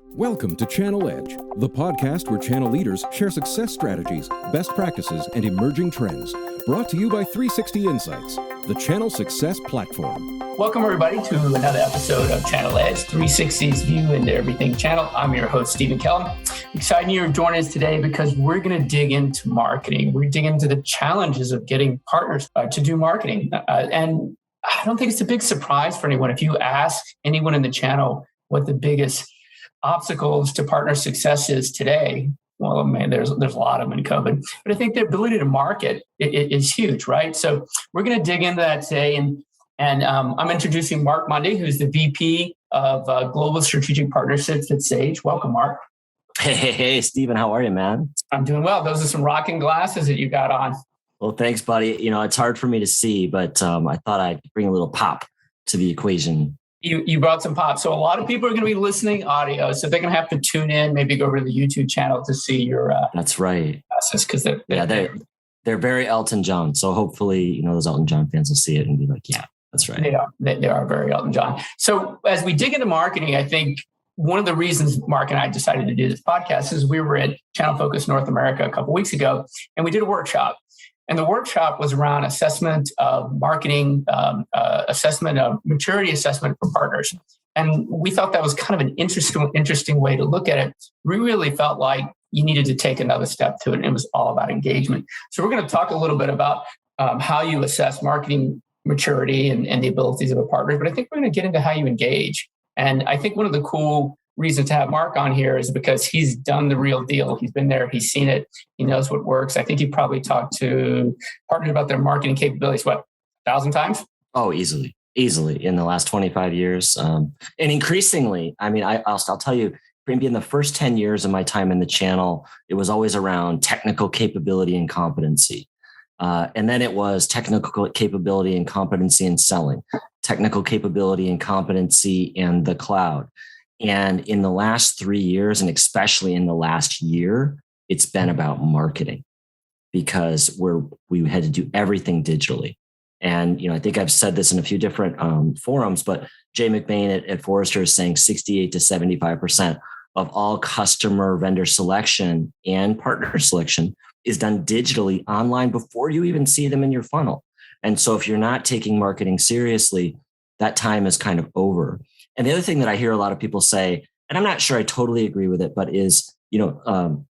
Welcome to Channel Edge, the podcast where channel leaders share success strategies, best practices, and emerging trends. Brought to you by 360 Insights, the channel success platform. Welcome, everybody, to another episode of Channel Edge, 360's view into everything channel. I'm your host, Stephen Kellum. Excited you're joining us today because we're going to dig into marketing. We're digging into the challenges of getting partners to do marketing. And I don't think it's a big surprise for anyone. If you ask anyone in the channel what the biggest obstacles to partner success is today, well, man, there's a lot of them in COVID. But I think the ability to market is huge, right? So we're going to dig into that today. And I'm introducing Marc Monday, who's the VP of Global Strategic Partnerships at Sage. Welcome, Marc. Hey, Stephen, how are you, man? I'm doing well. Those are some rocking glasses that you got on. Well, thanks, buddy. You know, it's hard for me to see, but I thought I'd bring a little pop to the equation. You brought some pop. So a lot of people are going to be listening audio, so they're going to have to tune in, maybe go over to the YouTube channel to see your That's right. glasses, because they're very Elton John. So hopefully, you know, those Elton John fans will see it and be like, yeah, that's right. They are very Elton John. So as we dig into marketing, I think one of the reasons Marc and I decided to do this podcast is we were at Channel Focus North America a couple of weeks ago, and we did a workshop. And the workshop was around assessment of marketing, assessment of maturity assessment for partners. And we thought that was kind of an interesting way to look at it. We really felt like you needed to take another step to it. And it was all about engagement. So we're going to talk a little bit about how you assess marketing maturity and the abilities of a partner. But I think we're going to get into how you engage. And I think one of the cool reason to have Marc on here is because he's done the real deal. He's been there. He's seen it. He knows what works. I think he probably talked to partners about their marketing capabilities, 1,000 times? Oh, easily in the last 25 years. And increasingly, I mean, I'll tell you, maybe in the first 10 years of my time in the channel, it was always around technical capability and competency. And then it was technical capability and competency in selling, technical capability and competency in the cloud. And in the last 3 years, and especially in the last year, it's been about marketing because we had to do everything digitally. And, you know, I think I've said this in a few different forums, but Jay McBain at Forrester is saying 68 to 75% of all customer vendor selection and partner selection is done digitally online before you even see them in your funnel. And so if you're not taking marketing seriously, that time is kind of over. And the other thing that I hear a lot of people say, and I'm not sure I totally agree with it, but is, you know,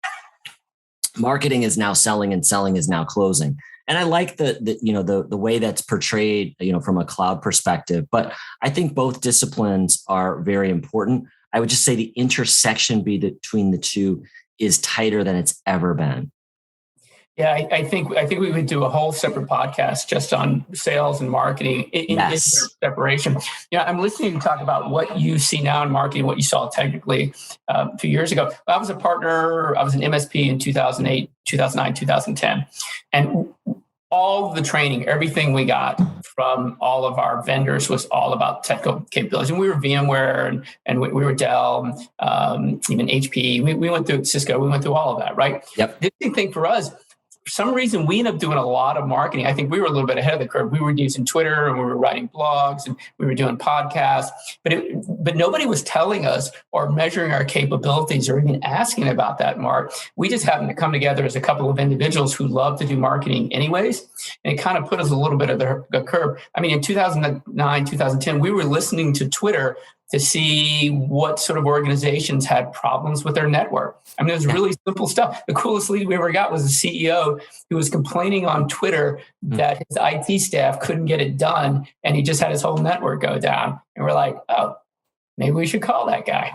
marketing is now selling and selling is now closing. And I like the way that's portrayed, you know, from a cloud perspective. But I think both disciplines are very important. I would just say the intersection between the two is tighter than it's ever been. Yeah, I think we would do a whole separate podcast just on sales and marketing in separation. Yeah, I'm listening to you talk about what you see now in marketing, what you saw technically a few years ago. I was a partner, I was an MSP in 2008, 2009, 2010. And all the training, everything we got from all of our vendors was all about technical capabilities. And we were VMware and we were Dell, even HP. We went through Cisco, we went through all of that, right? Yep. The big thing for us, for some reason, we ended up doing a lot of marketing. I think we were a little bit ahead of the curve. We were using Twitter and we were writing blogs and we were doing podcasts, but nobody was telling us or measuring our capabilities or even asking about that, Marc. We just happened to come together as a couple of individuals who love to do marketing anyways. And it kind of put us a little bit of the curve. I mean, in 2009, 2010, we were listening to Twitter to see what sort of organizations had problems with their network. I mean, it was really simple stuff. The coolest lead we ever got was a CEO who was complaining on Twitter that his IT staff couldn't get it done, and he just had his whole network go down. And we're like, oh, maybe we should call that guy.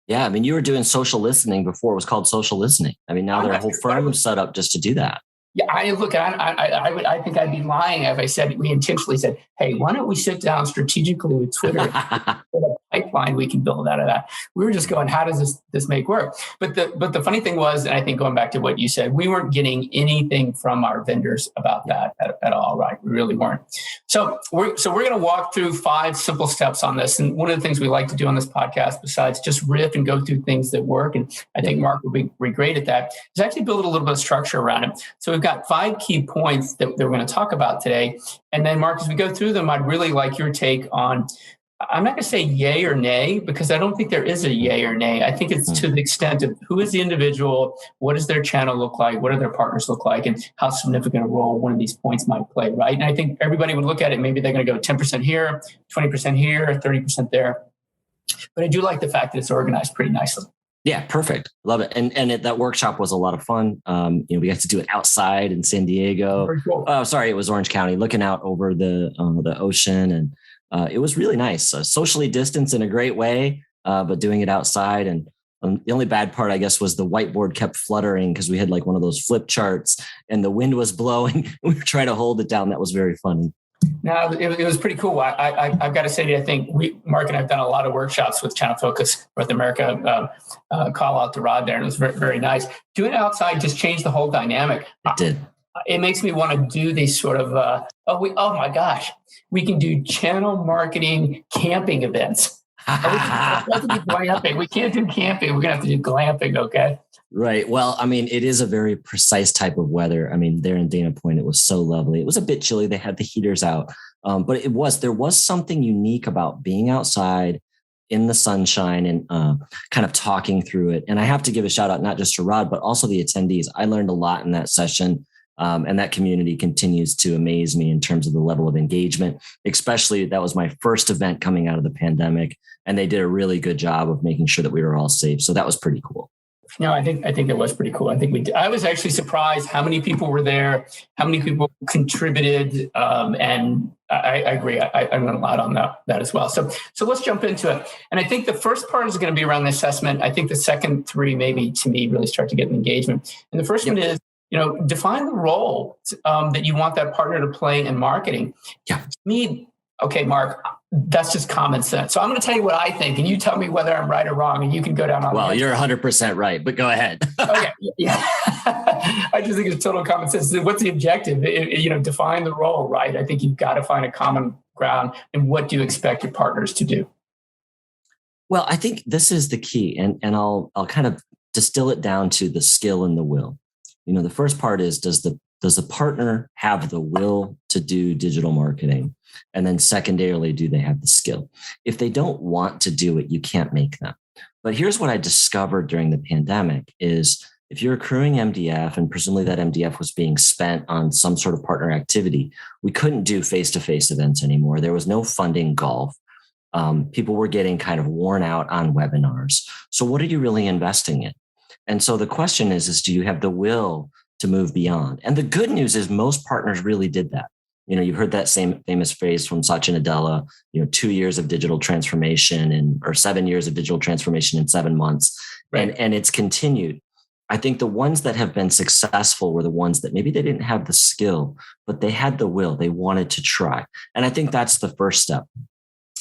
Yeah, I mean, you were doing social listening before it was called social listening. I mean, now their whole firm set up just to do that. Yeah, I think I'd be lying if I said we intentionally said, hey, why don't we sit down strategically with Twitter for a pipeline we can build out of that. We were just going, how does this make work? But the funny thing was, and I think going back to what you said, we weren't getting anything from our vendors about that at all, right? We really weren't. So we're going to walk through 5 simple steps on this. And one of the things we like to do on this podcast, besides just riff and go through things that work, and I think Marc would be great at that, is actually build a little bit of structure around it. So we've got 5 key points that we're going to talk about today. And then, Marc, as we go through them, I'd really like your take on I'm not going to say yay or nay, because I don't think there is a yay or nay. I think it's to the extent of who is the individual, what does their channel look like, what do their partners look like, and how significant a role one of these points might play, right? And I think everybody would look at it, maybe they're going to go 10% here, 20% here, 30% there. But I do like the fact that it's organized pretty nicely. Yeah, perfect. Love it. That workshop was a lot of fun. We got to do it outside in San Diego. Very cool. Oh, sorry, it was Orange County, looking out over the ocean, and it was really nice. Socially distanced in a great way, but doing it outside. And the only bad part, I guess, was the whiteboard kept fluttering because we had like one of those flip charts, and the wind was blowing. We were trying to hold it down. That was very funny. No, it was pretty cool. I've got to say to you, I think Mark and I have done a lot of workshops with Channel Focus North America. Call out to Rod there, and it was very, very nice. Doing it outside just changed the whole dynamic. It did. It makes me want to do these sort of, oh my gosh, we can do channel marketing camping events. We can't do camping. We're going to have to do glamping, okay? Right. Well, I mean, it is a very precise type of weather. I mean, there in Dana Point, it was so lovely. It was a bit chilly. They had the heaters out, but there was something unique about being outside in the sunshine and kind of talking through it. And I have to give a shout out, not just to Rod, but also the attendees. I learned a lot in that session. And that community continues to amaze me in terms of the level of engagement, especially that was my first event coming out of the pandemic. And they did a really good job of making sure that we were all safe. So that was pretty cool. No, I think it was pretty cool. I was actually surprised how many people were there, how many people contributed, and I agree. I learned a lot on that as well. So let's jump into it. And I think the first part is going to be around the assessment. I think the second three maybe to me really start to get an engagement. And the first one is, define the role that you want that partner to play in marketing. Yeah. To me, okay, Mark, that's just common sense. So I'm going to tell you what I think, and you tell me whether I'm right or wrong, and you can go down on. Well, you're 100% right, but go ahead. Okay, yeah. I just think it's total common sense. What's the objective? Define the role, right? I think you've got to find a common ground, and what do you expect your partners to do? Well, I think this is the key, and I'll kind of distill it down to the skill and the will. The first part is, does the partner have the will to do digital marketing? And then secondarily, do they have the skill? If they don't want to do it, you can't make them. But here's what I discovered during the pandemic is if you're accruing MDF, and presumably that MDF was being spent on some sort of partner activity, we couldn't do face-to-face events anymore. There was no funding golf. People were getting kind of worn out on webinars. So what are you really investing in? And so the question is do you have the will to move beyond? And the good news is most partners really did that. You've heard that same famous phrase from Satya Nadella, 2 years of digital transformation or 7 years of digital transformation in 7 months. Right. And it's continued. I think the ones that have been successful were the ones that maybe they didn't have the skill, but they had the will. They wanted to try. And I think that's the first step.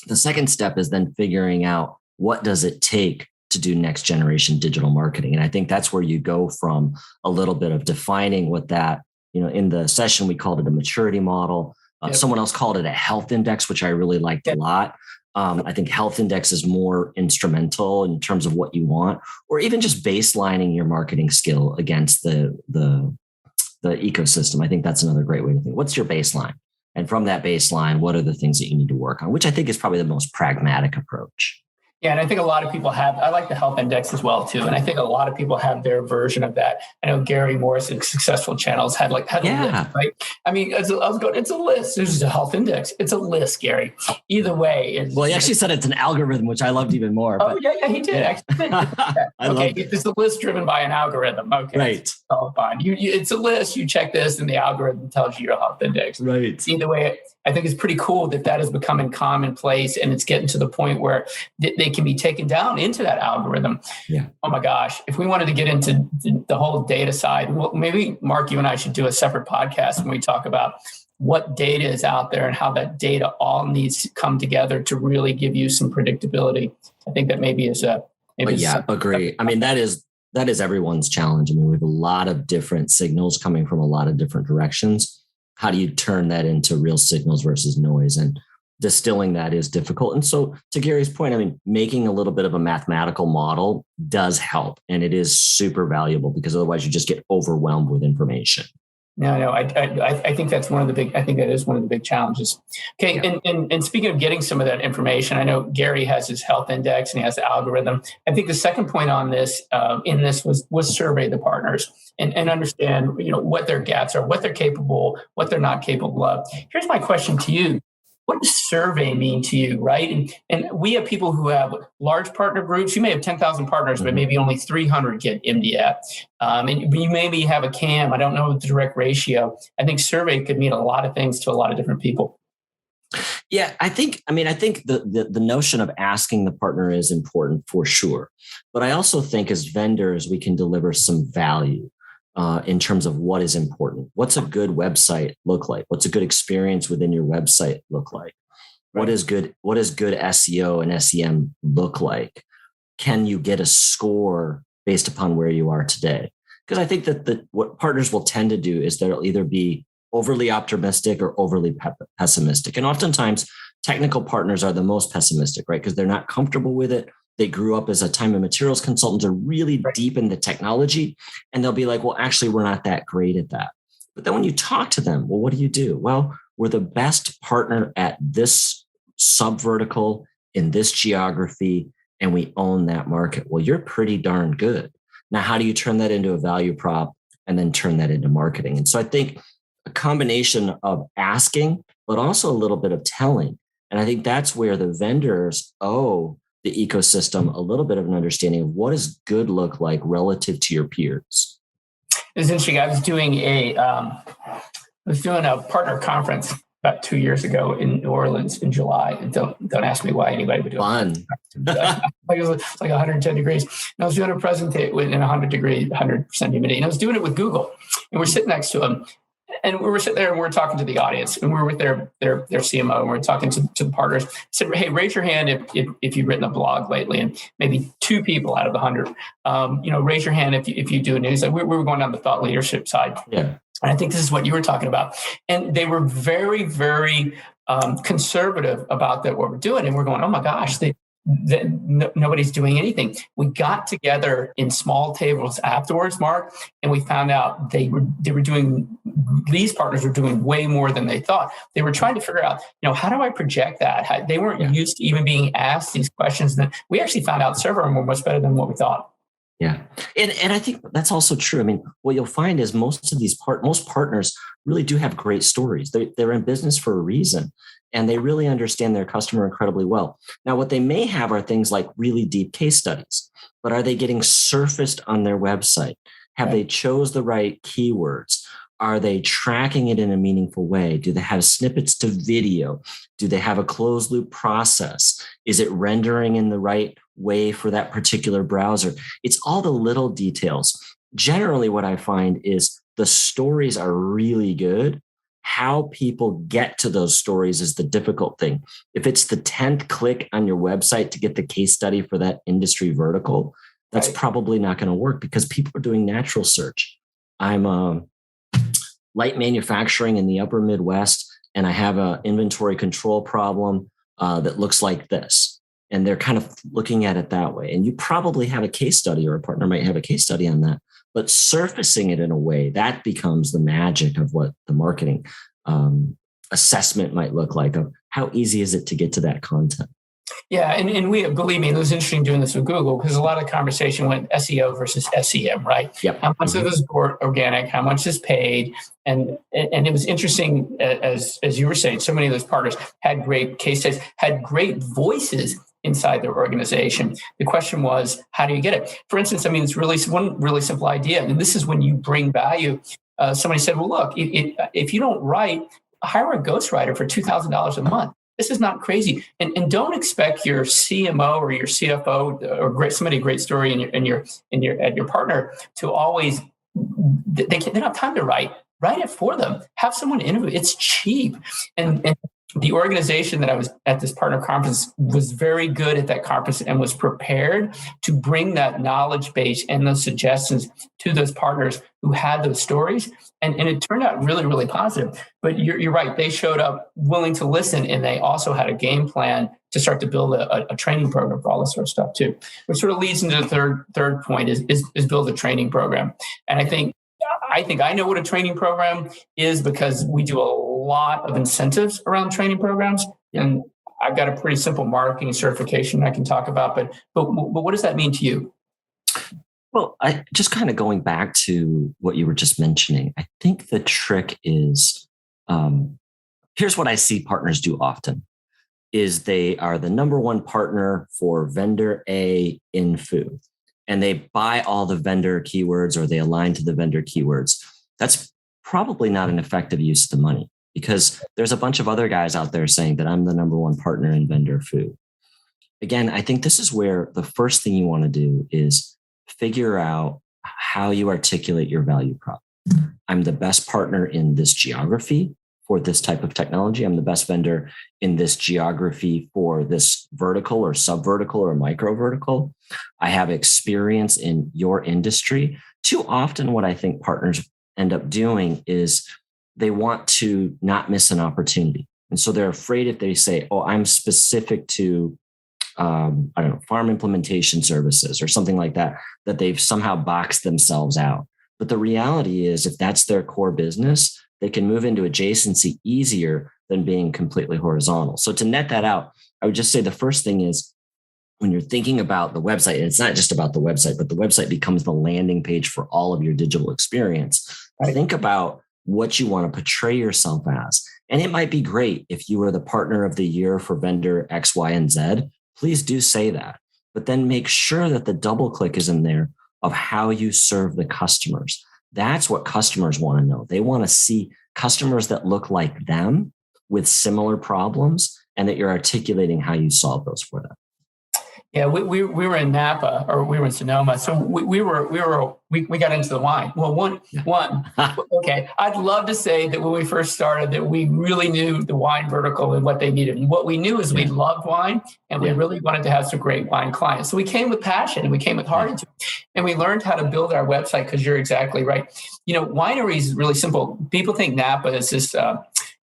The second step is then figuring out what does it take to do next generation digital marketing. And I think that's where you go from a little bit of defining what that, in the session, we called it a maturity model. Yep. Someone else called it a health index, which I really liked a lot. I think health index is more instrumental in terms of what you want, or even just baselining your marketing skill against the ecosystem. I think that's another great way to think. What's your baseline? And from that baseline, what are the things that you need to work on, which I think is probably the most pragmatic approach. Yeah, and I think a lot of people I like the health index as well, too. And I think a lot of people have their version of that. I know Gary Morris at Successful Channels had a list, right? I mean, it's a list. There's a health index. It's a list, Gary. Either way. Well, he actually said it's an algorithm, which I loved even more. Oh, yeah, he did. Yeah. Actually. It's a list driven by an algorithm. Okay. Right. Oh, fine. It's a list. You check this, and the algorithm tells you your health index. Right. Either way, I think it's pretty cool that is becoming commonplace, and it's getting to the point where they can be taken down into that algorithm. Yeah. Oh my gosh. If we wanted to get into the whole data side, well, maybe Mark, you and I should do a separate podcast when we talk about what data is out there and how that data all needs to come together to really give you some predictability. I think that maybe is agree. I mean, that is everyone's challenge. I mean, we have a lot of different signals coming from a lot of different directions. How do you turn that into real signals versus noise? And distilling that is difficult. And so to Gary's point, I mean, making a little bit of a mathematical model does help. And it is super valuable because otherwise you just get overwhelmed with information. No. I think that's I think that is one of the big challenges. Okay. Yeah. And speaking of getting some of that information, I know Gary has his health index and he has the algorithm. I think the second point on this, was survey the partners and understand, what their gaps are, what they're capable, what they're not capable of. Here's my question to you. What does survey mean to you, right? And we have people who have large partner groups. You may have 10,000 partners, but maybe only 300 get MDF. And you maybe have a CAM. I don't know the direct ratio. I think survey could mean a lot of things to a lot of different people. Yeah, I think the notion of asking the partner is important for sure. But I also think as vendors, we can deliver some value. In terms of what is important. What's a good website look like? What's a good experience within your website look like? Right. What is good SEO and SEM look like? Can you get a score based upon where you are today? Because I think that what partners will tend to do is they'll either be overly optimistic or overly pessimistic. And oftentimes technical partners are the most pessimistic, right? Because they're not comfortable with it. They grew up as a time and materials consultant, are really deep in the technology. And they'll be like, well, actually, we're not that great at that. But then when you talk to them, well, what do? Well, we're the best partner at this subvertical in this geography, and we own that market. Well, you're pretty darn good. Now, how do you turn that into a value prop and then turn that into marketing? And so I think a combination of asking, but also a little bit of telling. And I think that's where the vendors owe the ecosystem a little bit of an understanding of what does good look like relative to your peers. It's interesting. I was doing a partner conference about 2 years ago in New Orleans in July. And don't ask me why anybody would do it. Fun. It was like 110 degrees. And I was doing a presentation in 100% humidity. And I was doing it with Google. And we're sitting next to them. And we were sitting there and we're talking to the audience, and we were with their CMO, and we're talking to the partners. I said, hey, raise your hand if you've written a blog lately, and maybe 2 people out of the 100. Raise your hand if you do news. Like we were going down the thought leadership side. Yeah. And I think this is what you were talking about. And they were very, very conservative about what we're doing. And we're going, oh my gosh, nobody's doing anything. We got together in small tables afterwards, Mark, and we found out these partners were doing way more than they thought. They were trying to figure out, how do I project that? They weren't used to even being asked these questions. And we actually found out several of them were much better than what we thought. Yeah. And I think that's also true. I mean, what you'll find is most partners really do have great stories. They're in business for a reason, and they really understand their customer incredibly well. Now, what they may have are things like really deep case studies, but are they getting surfaced on their website? Have they chose the right keywords? Are they tracking it in a meaningful way? Do they have snippets to video? Do they have a closed loop process? Is it rendering in the right way for that particular browser? It's all the little details. Generally, what I find is the stories are really good. How people get to those stories is the difficult thing. If it's the 10th click on your website to get the case study for that industry vertical, that's probably not going to work because people are doing natural search. I'm light manufacturing in the upper Midwest, and I have an inventory control problem that looks like this. And they're kind of looking at it that way. And you probably have a case study, or a partner might have a case study on that. But surfacing it in a way, that becomes the magic of what the marketing assessment might look like, of how easy is it to get to that content. Yeah, and we, believe me, it was interesting doing this with Google, because a lot of conversation went SEO versus SEM, right? Yep. How much of this is organic? How much is paid? And it was interesting, as you were saying, so many of those partners had great case studies, had great voices inside their organization. The question was, how do you get it? For instance, it's one really simple idea, and this is when you bring value. Somebody said, well, look, if you don't write, hire a ghostwriter for $2,000 a month. This is not crazy. And don't expect your CMO or your CFO or somebody great story at your partner to always, they don't have time to write. Write it for them. Have someone interview. It's cheap. And the organization that I was at this partner conference was very good at that conference and was prepared to bring that knowledge base and those suggestions to those partners who had those stories. And it turned out really, really positive. But you're right. They showed up willing to listen, and they also had a game plan to start to build a training program for all this sort of stuff too, which sort of leads into the third point is build a training program. And I think I think I know what a training program is because we do a lot of incentives around training programs. And I've got a pretty simple marketing certification I can talk about, but what does that mean to you? Well, I just kind of going back to what you were just mentioning. I think the trick is, here's what I see partners do often is they are the number one partner for vendor A in food, and they buy all the vendor keywords or they align to the vendor keywords. That's probably not an effective use of the money because there's a bunch of other guys out there saying that I'm the number one partner in vendor food. Again, I think this is where the first thing you want to do is figure out how you articulate your value prop. I'm the best partner in this geography for this type of technology. I'm the best vendor in this geography for this vertical or sub-vertical or micro-vertical. I have experience in your industry. Too often, what I think partners end up doing is they want to not miss an opportunity. And so they're afraid if they say, oh, I'm specific to farm implementation services or something like that, that they've somehow boxed themselves out. But the reality is, if that's their core business, they can move into adjacency easier than being completely horizontal. So to net that out, I would just say the first thing is when you're thinking about the website, and it's not just about the website, but the website becomes the landing page for all of your digital experience. Right. Think about what you want to portray yourself as. And it might be great if you were the partner of the year for vendor X, Y, and Z. Please do say that, but then make sure that the double click is in there of how you serve the customers. That's what customers want to know. They want to see customers that look like them with similar problems and that you're articulating how you solve those for them. Yeah, we were in Napa or we were in Sonoma, so we got into the wine. Well, one. Okay, I'd love to say that when we first started that we really knew the wine vertical and what they needed. And what we knew is we loved wine and we really wanted to have some great wine clients. So we came with passion and we came with heart, and we learned how to build our website because you're exactly right. You know, wineries is really simple. People think Napa is this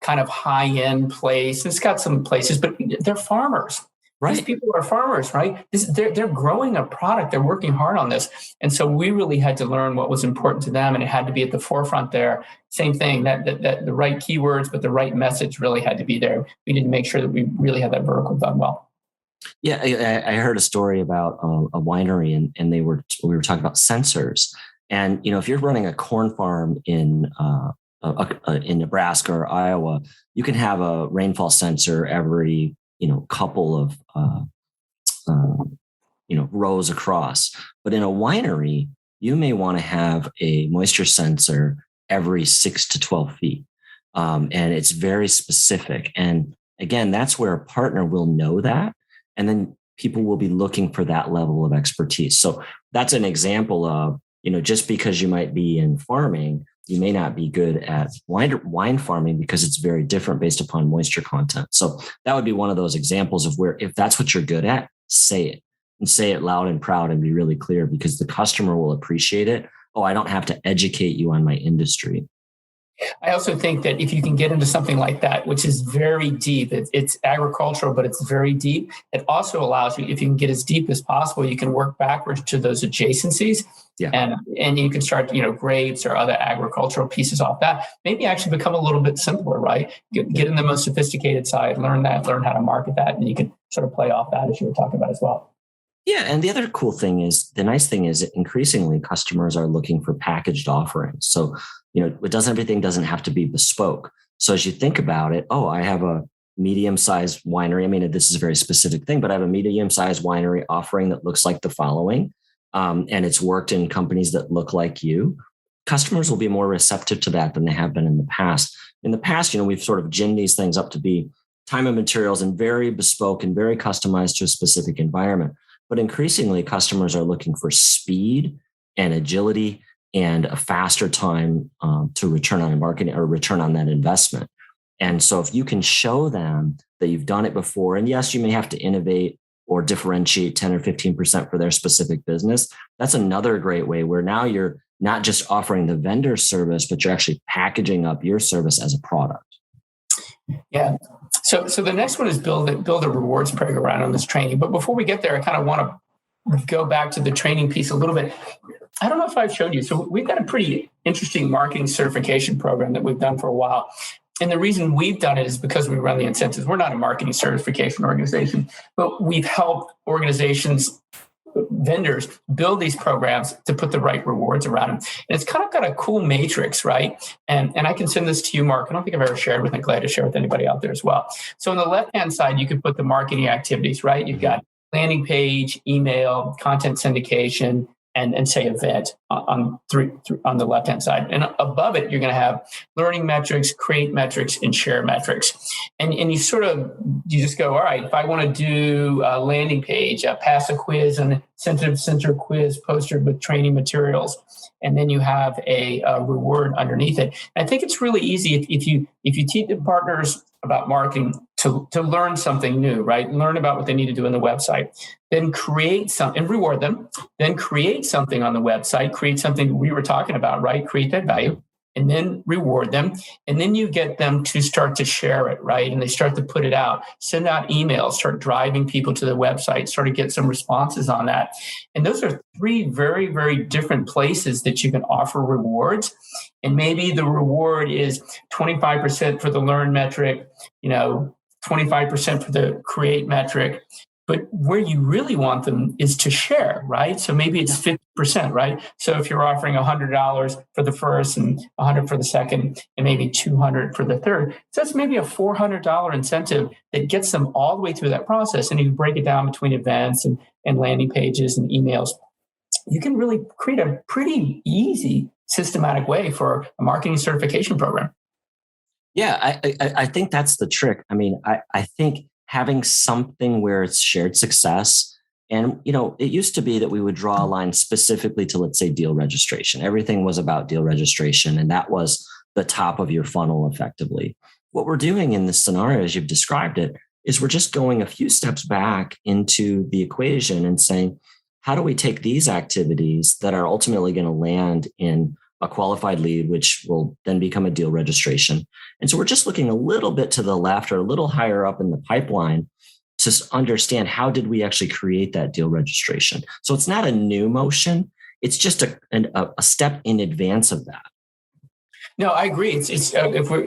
kind of high-end place. It's got some places, but they're farmers. Right. These people are farmers, right? They're growing a product. They're working hard on this. And so we really had to learn what was important to them, and it had to be at the forefront there. Same thing, that the right keywords, but the right message really had to be there. We need to make sure that we really had that vertical done well. Yeah, I heard a story about a winery, and we were talking about sensors. And, you know, if you're running a corn farm in Nebraska or Iowa, you can have a rainfall sensor every couple of, rows across. But in a winery, you may want to have a moisture sensor every 6 to 12 feet. And it's very specific. And again, that's where a partner will know that. And then people will be looking for that level of expertise. So that's an example of, just because you might be in farming, you may not be good at wine farming because it's very different based upon moisture content. So that would be one of those examples of where, if that's what you're good at, say it, and say it loud and proud and be really clear, because the customer will appreciate it. Oh, I don't have to educate you on my industry. I also think that if you can get into something like that, which is very deep, it's agricultural, but it's very deep. It also allows you, if you can get as deep as possible, you can work backwards to those adjacencies. Yeah. And you can start, grapes or other agricultural pieces off that. Maybe actually become a little bit simpler, right? Get in the most sophisticated side, learn how to market that, and you can sort of play off that as you were talking about as well. Yeah. And the other cool thing is, the nice thing is that increasingly customers are looking for packaged offerings. So, everything doesn't have to be bespoke. So as you think about it, I have a medium-sized winery. I mean, this is a very specific thing, but I have a medium-sized winery offering that looks like the following. And it's worked in companies that look like you. Customers will be more receptive to that than they have been in the past. In the past, we've sort of ginned these things up to be time and materials and very bespoke and very customized to a specific environment. But increasingly, customers are looking for speed and agility and a faster time to return on marketing or return on that investment. And so if you can show them that you've done it before, and yes, you may have to innovate or differentiate 10 or 15% for their specific business, that's another great way where now you're not just offering the vendor service, but you're actually packaging up your service as a product. Yeah. So the next one is build a rewards program on this training. But before we get there, I kind of want to go back to the training piece a little bit. I don't know if I've showed you. So we've got a pretty interesting marketing certification program that we've done for a while. And the reason we've done it is because we run the incentives. We're not a marketing certification organization, but we've helped organizations, vendors build these programs to put the right rewards around them. And it's kind of got a cool matrix, right? And I can send this to you, Mark. I don't think I've ever shared with it. Glad to share with anybody out there as well. So on the left-hand side, you can put the marketing activities, right? You've got landing page, email, content syndication, and say event on the left-hand side. And above it, you're going to have learning metrics, create metrics, and share metrics. And you just go, all right, if I want to do a landing page, pass a quiz, an incentive center quiz poster with training materials, and then you have a reward underneath it. And I think it's really easy if you teach the partners about marketing to learn something new, right? Learn about what they need to do on the website, then create something and reward them, then create something on the website, create something we were talking about, right? Create that value and then reward them. And then you get them to start to share it, right? And they start to put it out, send out emails, start driving people to the website, start to get some responses on that. And those are three very, very different places that you can offer rewards. And maybe the reward is 25% for the learn metric, 25% for the create metric. But where you really want them is to share, right? So maybe it's 50%, right? So if you're offering $100 for the first and $100 for the second and maybe $200 for the third, so that's maybe a $400 incentive that gets them all the way through that process. And if you break it down between events and landing pages and emails, you can really create a pretty easy, systematic way for a marketing certification program. Yeah, I think that's the trick. I mean, I think having something where it's shared success. And, it used to be that we would draw a line specifically to, let's say, deal registration. Everything was about deal registration. And that was the top of your funnel effectively. What we're doing in this scenario, as you've described it, is we're just going a few steps back into the equation and saying, how do we take these activities that are ultimately going to land in a qualified lead, which will then become a deal registration. And so we're just looking a little bit to the left or a little higher up in the pipeline to understand how did we actually create that deal registration. So it's not a new motion. It's just a step in advance of that. No, I agree. It's if we're,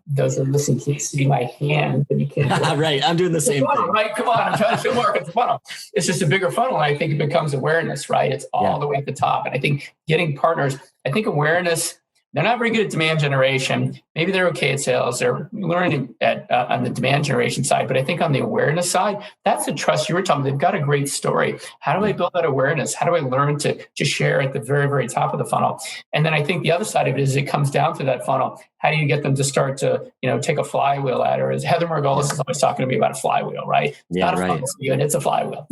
those are listening can't see my hand, but you can. Right. I'm doing the same thing. Right. Come on. I'm trying to show Mark it's a funnel. It's just a bigger funnel. And I think it becomes awareness, right? It's all the way at the top. And I think getting partners, I think awareness, they're not very good at demand generation. Maybe they're okay at sales. They're learning on the demand generation side. But I think on the awareness side, that's the trust you were talking about. They've got a great story. How do I build that awareness? How do I learn to share at the very, very top of the funnel? And then I think the other side of it is it comes down to that funnel. How do you get them to start to, take a flywheel at her? As Heather Margolis is always talking to me about a flywheel, right? It's not a funnel for you, and it's a flywheel.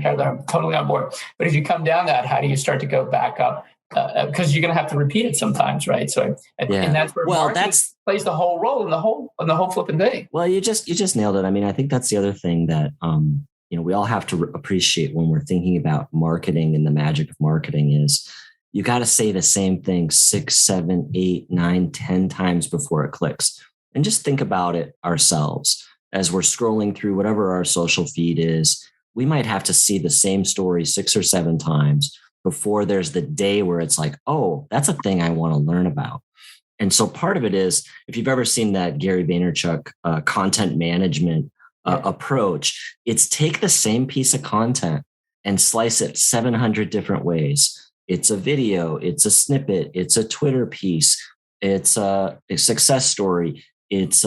Heather, I'm totally on board. But as you come down that, how do you start to go back up? Because you're going to have to repeat it sometimes, right? So, and that's where marketing plays the whole role in the whole flipping thing. Well, you just nailed it. I mean, I think that's the other thing that we all have to appreciate when we're thinking about marketing and the magic of marketing is you got to say the same thing 6, 7, 8, 9, 10 times before it clicks, and just think about it ourselves as we're scrolling through whatever our social feed is. We might have to see the same story 6 or 7 times before there's the day where it's like, oh, that's a thing I want to learn about. And so part of it is, if you've ever seen that Gary Vaynerchuk content management approach, it's take the same piece of content and slice it 700 different ways. It's a video, it's a snippet, it's a Twitter piece, it's a success story, it's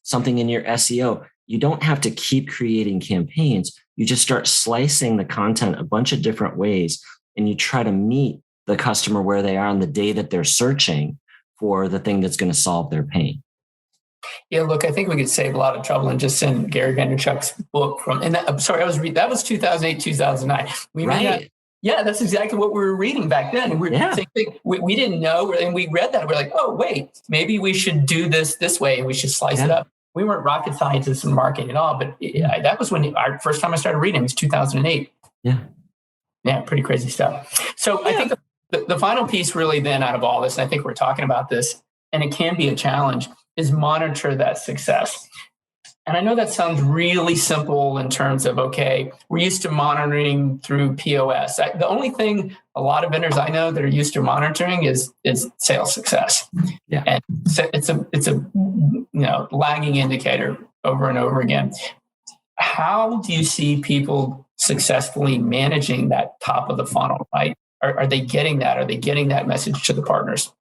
something in your SEO. You don't have to keep creating campaigns. You just start slicing the content a bunch of different ways, and you try to meet the customer where they are on the day that they're searching for the thing that's going to solve their pain. Yeah, look, I think we could save a lot of trouble and just send Gary Vaynerchuk's book that was 2008, 2009. Right. Yeah, that's exactly what we were reading back then. And we didn't know, and we read that. We're like, oh, wait, maybe we should do this way, and we should slice it up. We weren't rocket scientists in marketing at all, but that was when our first time I started reading. It was 2008. Yeah, pretty crazy stuff. So I think the final piece really then out of all this, and I think we're talking about this, and it can be a challenge, is monitor that success. And I know that sounds really simple in terms of, okay, we're used to monitoring through POS. The only thing a lot of vendors I know that are used to monitoring is sales success. Yeah. And it's a lagging indicator over and over again. How do you see people successfully managing that top of the funnel, right? Are they getting that? Are they getting that message to the partners?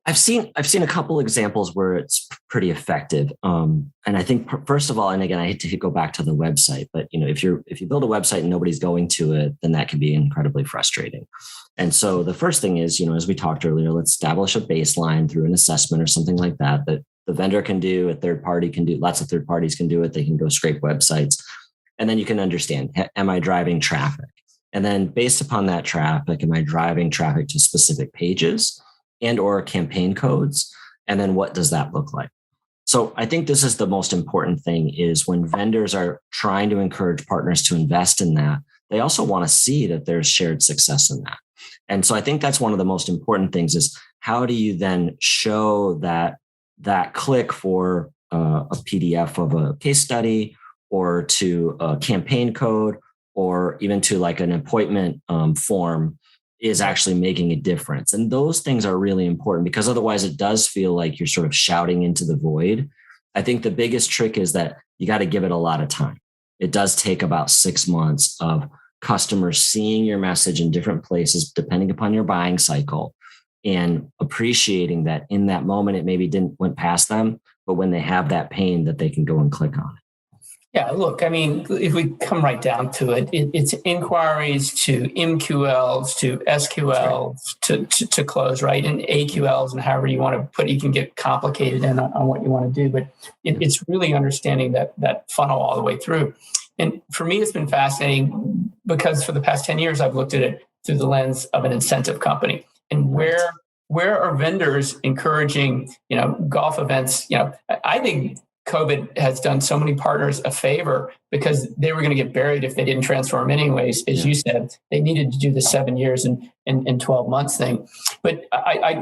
I've seen a couple examples where it's pretty effective. And I think first of all, and again, I hate to go back to the website, but if you build a website and nobody's going to it, then that can be incredibly frustrating. And so the first thing is, as we talked earlier, let's establish a baseline through an assessment or something like that the vendor can do, a third party can do, lots of third parties can do it. They can go scrape websites. And then you can understand, am I driving traffic? And then based upon that traffic, am I driving traffic to specific pages and or campaign codes? And then what does that look like? So I think this is the most important thing, is when vendors are trying to encourage partners to invest in that, they also want to see that there's shared success in that. And so I think that's one of the most important things, is how do you then show that click for a PDF of a case study, or to a campaign code, or even to like an appointment form, is actually making a difference. And those things are really important, because otherwise it does feel like you're sort of shouting into the void. I think the biggest trick is that you got to give it a lot of time. It does take about 6 months of customers seeing your message in different places, depending upon your buying cycle, and appreciating that in that moment, it maybe went past them, but when they have that pain, that they can go and click on it. Yeah, look, I mean, if we come right down to it, it's inquiries to MQLs to SQLs to close, right? And AQLs, and however you want to put it, you can get complicated on what you want to do, but it's really understanding that funnel all the way through. And for me, it's been fascinating, because for the past 10 years, I've looked at it through the lens of an incentive company. And where are vendors encouraging, golf events? I think COVID has done so many partners a favor, because they were going to get buried if they didn't transform anyways. As you said, they needed to do the 7 years and 12 months thing. But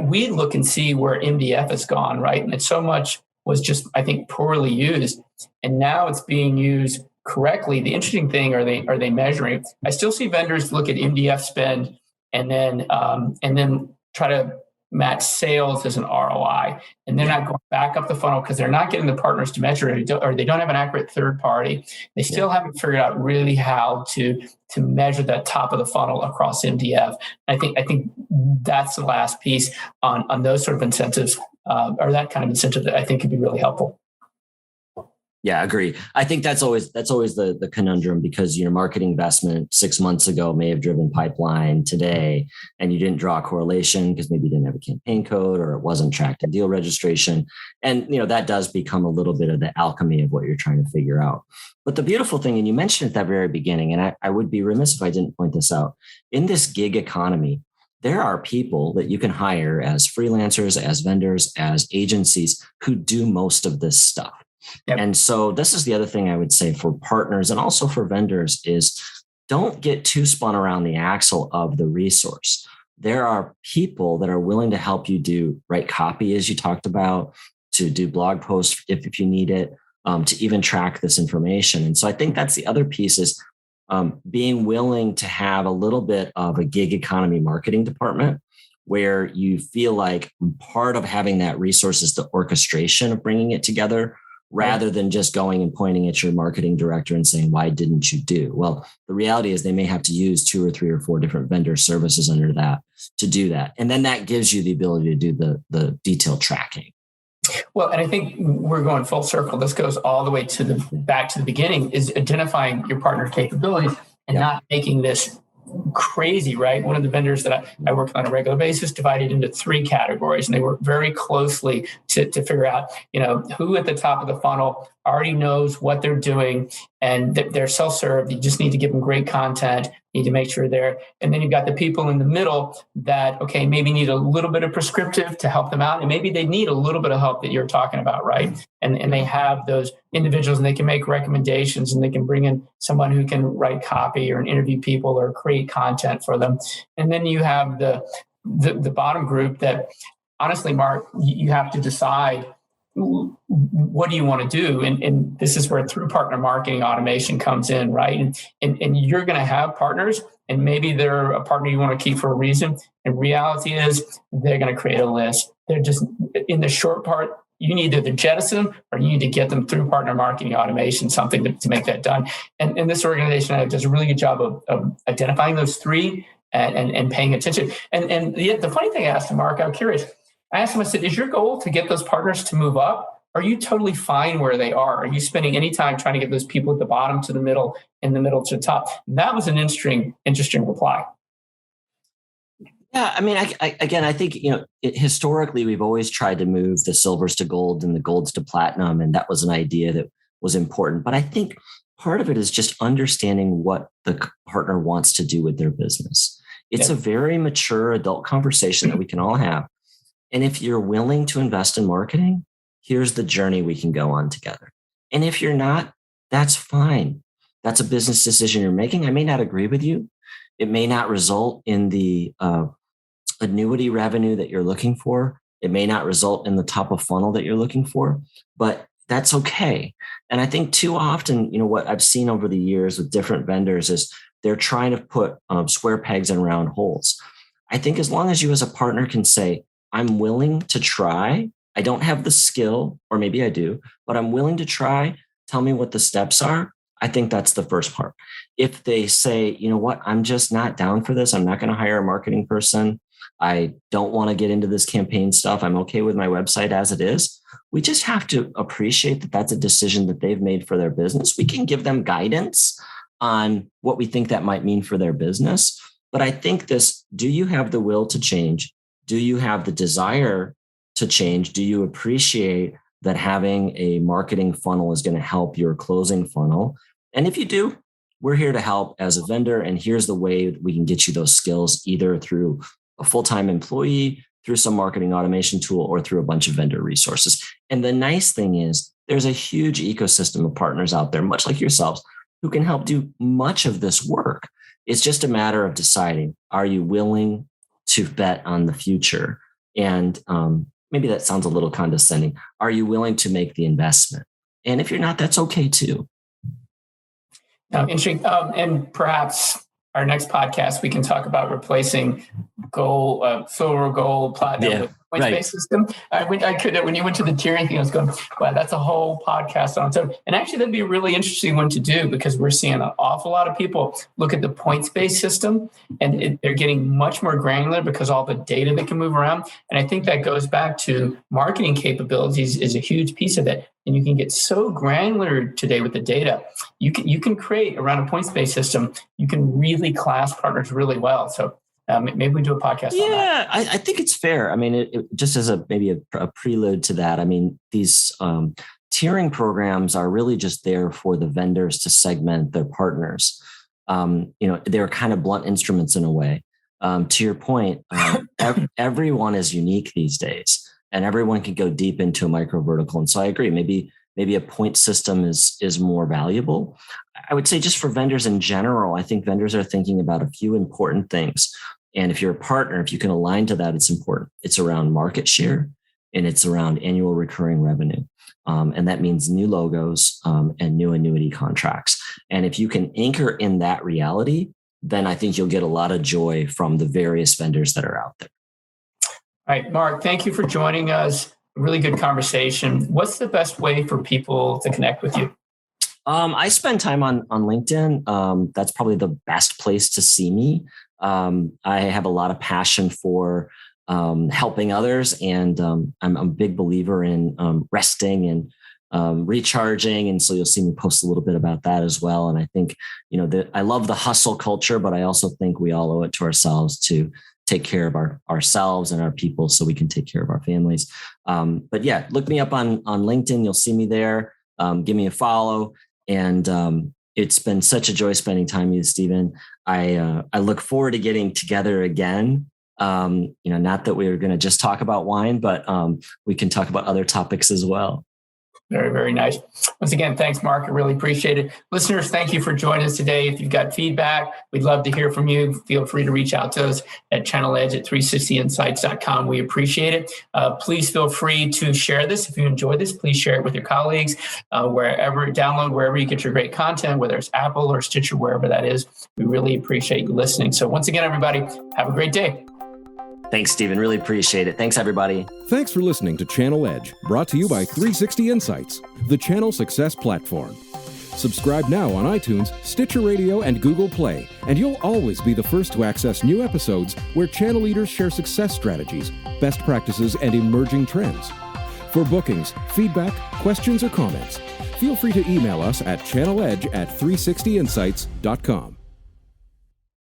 we look and see where MDF has gone, right? And so much was just, I think, poorly used. And now it's being used correctly. The interesting thing, are they measuring? I still see vendors look at MDF spend and then try to match sales as an ROI. And they're not going back up the funnel, because they're not getting the partners to measure it, or they don't have an accurate third party. They still haven't figured out really how to measure that top of the funnel across MDF. I think that's the last piece on those sort of incentives, or that kind of incentive, that I think could be really helpful. Yeah, I agree. I think that's always the conundrum, because your marketing investment 6 months ago may have driven pipeline today, and you didn't draw a correlation because maybe you didn't have a campaign code, or it wasn't tracked in deal registration. And that does become a little bit of the alchemy of what you're trying to figure out. But the beautiful thing, and you mentioned at that very beginning, and I would be remiss if I didn't point this out, in this gig economy, there are people that you can hire as freelancers, as vendors, as agencies, who do most of this stuff. Yep. And so this is the other thing I would say for partners and also for vendors, is don't get too spun around the axle of the resource. There are people that are willing to help you write copy, as you talked about, to do blog posts if you need it, to even track this information. And so I think that's the other piece, is being willing to have a little bit of a gig economy marketing department, where you feel like part of having that resource is the orchestration of bringing it together, rather than just going and pointing at your marketing director and saying, why didn't you do? Well, the reality is they may have to use 2 or 3 or 4 different vendor services under that to do that. And then that gives you the ability to do the detailed tracking. Well, and I think we're going full circle. This goes all the way back to the beginning, is identifying your partner's capabilities and not making this crazy, right? One of the vendors that I work on a regular basis divided into 3 categories, and they work very closely to figure out, who at the top of the funnel already knows what they're doing, and they're self-serve. You just need to give them great content, need to make sure they're, and then you've got the people in the middle that, okay, maybe need a little bit of prescriptive to help them out. And maybe they need a little bit of help that you're talking about, right? And they have those individuals, and they can make recommendations, and they can bring in someone who can write copy or interview people or create content for them. And then you have the bottom group that, honestly, Mark, you have to decide, what do you want to do? And this is where through partner marketing automation comes in, right? And you're going to have partners, and maybe they're a partner you want to keep for a reason. And reality is they're going to create a list. They're just in the short part. You need to either jettison them or you need to get them through partner marketing automation, something to make that done. And this organization does a really good job of identifying those three and paying attention. And the funny thing I asked him, Mark, I'm curious. I asked him, I said, is your goal to get those partners to move up? Are you totally fine where they are? Are you spending any time trying to get those people at the bottom to the middle and the middle to the top? And that was an interesting reply. Yeah, I mean, I think, historically, we've always tried to move the silvers to gold and the golds to platinum. And that was an idea that was important. But I think part of it is just understanding what the partner wants to do with their business. It's a very mature adult conversation that we can all have. And if you're willing to invest in marketing, here's the journey we can go on together. And if you're not, that's fine. That's a business decision you're making. I may not agree with you. It may not result in the annuity revenue that you're looking for. It may not result in the top of funnel that you're looking for, but that's okay. And I think too often, what I've seen over the years with different vendors is they're trying to put square pegs in round holes. I think as long as you as a partner can say, I'm willing to try. I don't have the skill, or maybe I do, but I'm willing to try. Tell me what the steps are. I think that's the first part. If they say, you know what, I'm just not down for this. I'm not going to hire a marketing person. I don't want to get into this campaign stuff. I'm okay with my website as it is. We just have to appreciate that that's a decision that they've made for their business. We can give them guidance on what we think that might mean for their business. But I think do you have the will to change? Do you have the desire to change? Do you appreciate that having a marketing funnel is going to help your closing funnel? And if you do, we're here to help as a vendor. And here's the way we can get you those skills, either through a full-time employee, through some marketing automation tool, or through a bunch of vendor resources. And the nice thing is there's a huge ecosystem of partners out there, much like yourselves, who can help do much of this work. It's just a matter of deciding, are you willing to bet on the future? And maybe that sounds a little condescending. Are you willing to make the investment? And if you're not, that's okay too. Interesting. And perhaps our next podcast, we can talk about replacing silver, gold, platinum with points-based system. When you went to the tiering thing, I was going, wow, that's a whole podcast on its own. And actually, that'd be a really interesting one to do, because we're seeing an awful lot of people look at the points-based system, and they're getting much more granular because all the data that can move around. And I think that goes back to marketing capabilities is a huge piece of it. And you can get so granular today with the data. You can create around a points-based system. You can really class partners really well. So maybe we do a podcast on that. Yeah, I think it's fair. I mean, it just as maybe a prelude to that. I mean, these tiering programs are really just there for the vendors to segment their partners. They're kind of blunt instruments in a way. To your point, everyone is unique these days. And everyone can go deep into a micro vertical. And so I agree, maybe a point system is more valuable. I would say just for vendors in general, I think vendors are thinking about a few important things. And if you're a partner, if you can align to that, it's important. It's around market share, and it's around annual recurring revenue. And that means new logos and new annuity contracts. And if you can anchor in that reality, then I think you'll get a lot of joy from the various vendors that are out there. All right, Mark, thank you for joining us. Really good conversation. What's the best way for people to connect with you? I spend time on LinkedIn. That's probably the best place to see me. I have a lot of passion for helping others, and I'm a big believer in resting and recharging. And so you'll see me post a little bit about that as well. And I think, I love the hustle culture, but I also think we all owe it to ourselves to take care of ourselves and our people so we can take care of our families. But yeah, look me up on LinkedIn. You'll see me there. Give me a follow. And it's been such a joy spending time with you, Stephen. I look forward to getting together again. Not that we were going to just talk about wine, but we can talk about other topics as well. Very, very nice. Once again, thanks, Marc. I really appreciate it. Listeners, thank you for joining us today. If you've got feedback, we'd love to hear from you. Feel free to reach out to us at channeledge@360insights.com. We appreciate it. Please feel free to share this. If you enjoy this, please share it with your colleagues, wherever you get your great content, whether it's Apple or Stitcher, wherever that is. We really appreciate you listening. So once again, everybody, have a great day. Thanks, Stephen. Really appreciate it. Thanks, everybody. Thanks for listening to Channel Edge, brought to you by 360 Insights, the channel success platform. Subscribe now on iTunes, Stitcher Radio, and Google Play, and you'll always be the first to access new episodes where channel leaders share success strategies, best practices, and emerging trends. For bookings, feedback, questions, or comments, feel free to email us at channeledge@360insights.com.